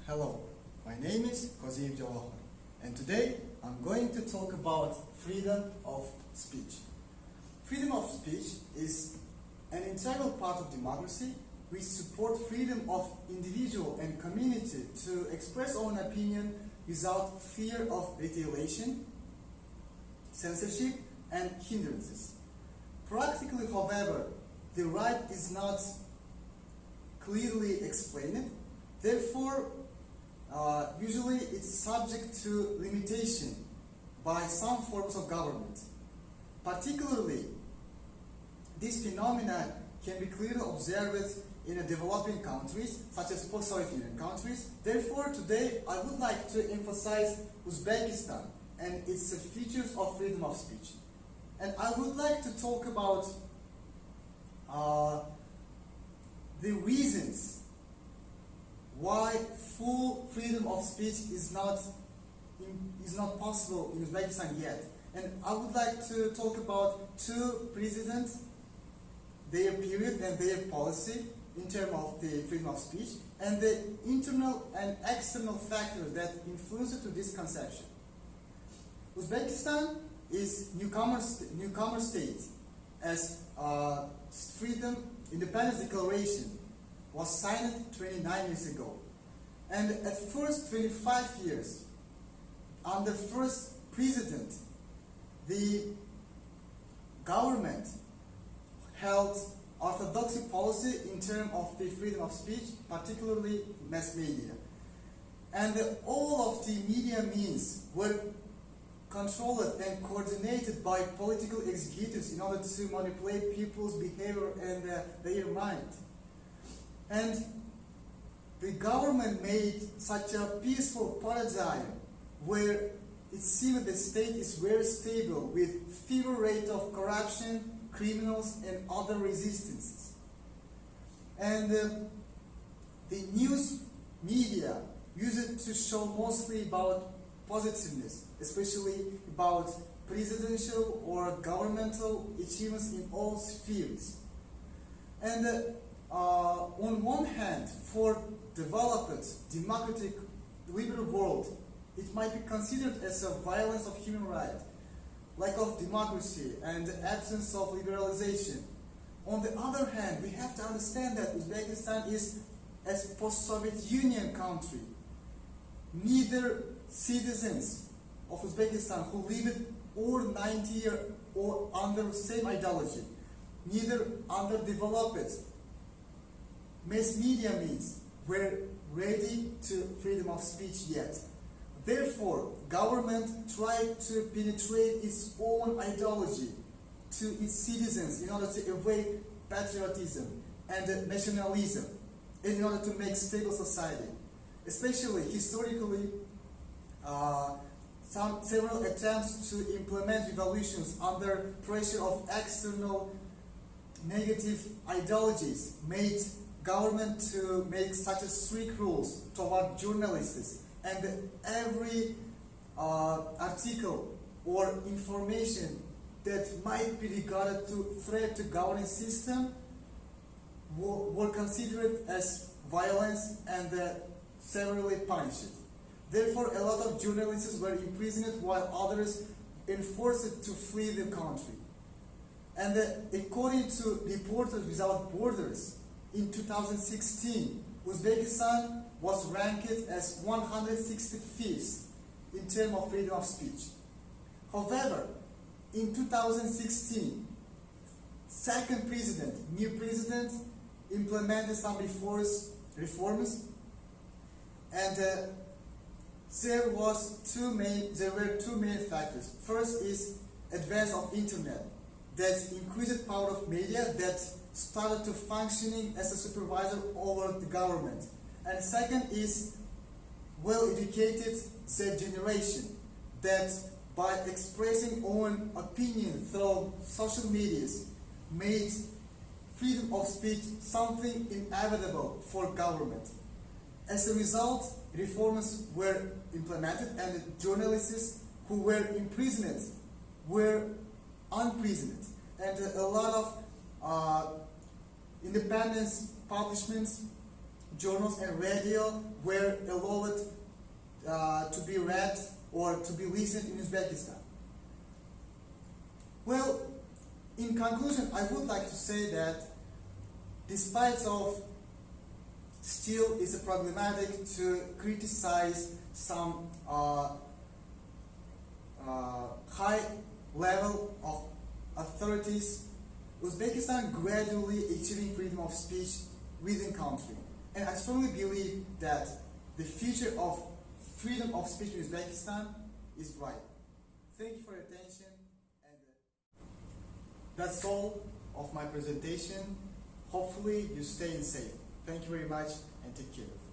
Hello, my name is Koziev Jawahar, and today I'm going to talk about freedom of speech. Freedom of speech is an integral part of democracy which supports freedom of individual and community to express own opinion without fear of retaliation, censorship, and hindrances. Practically, however, the right is not clearly explained. Therefore, usually it's subject to limitation by some forms of government. Particularly, this phenomenon can be clearly observed in developing countries, such as post-Soviet Union countries. Therefore, today I would like to emphasize Uzbekistan and its features of freedom of speech. And I would like to talk about the reasons why full freedom of speech is not possible in Uzbekistan yet. And I would like to talk about two presidents, their period and their policy in terms of the freedom of speech, and the internal and external factors that influence to this conception. Uzbekistan is newcomer state, as freedom independence declaration was signed 29 years ago. And at first 25 years, under first president, the government held orthodoxy policy in terms of the freedom of speech, particularly mass media. And all of the media means were controlled and coordinated by political executives in order to manipulate people's behavior and their mind. And the government made such a peaceful paradigm where it seemed the state is very stable with fewer rate of corruption, criminals, and other resistances. And the news media used it to show mostly about positiveness, especially about presidential or governmental achievements in all spheres. And on one hand, for developed, democratic, liberal world, it might be considered as a violence of human rights, lack of democracy, and the absence of liberalization. On the other hand, we have to understand that Uzbekistan is a post-Soviet Union country. Neither citizens of Uzbekistan who lived over 90 years or under the same ideology, neither underdeveloped mass media means were ready to freedom of speech yet. Therefore, government tried to penetrate its own ideology to its citizens in order to evade patriotism and nationalism, in order to make stable society. Especially historically, several attempts to implement revolutions under pressure of external negative ideologies made government to make such a strict rules toward journalists, and every article or information that might be regarded to threat to governing system were considered as violence and severely punished. Therefore, a lot of journalists were imprisoned while others enforced to flee the country. And according to Reporters Without Borders, in 2016, Uzbekistan was ranked as 165th in terms of freedom of speech. However, in 2016, second president, new president, implemented some reforms, and there were two main factors. First is advance of internet that increased power of media that started to functioning as a supervisor over the government. And second is well-educated Z generation that by expressing own opinion through social medias made freedom of speech something inevitable for government. As a result, reforms were implemented and journalists who were imprisoned were unprisoned, and a lot of independence publishments journals and radio were allowed to be read or to be listened in Uzbekistan. Well, in conclusion, I would like to say that despite of still it's problematic to criticize some high level of authorities, Uzbekistan gradually achieving freedom of speech within country. And I strongly believe that the future of freedom of speech in Uzbekistan is bright. Thank you for your attention, and that's all of my presentation. Hopefully you stay safe. Thank you very much and take care.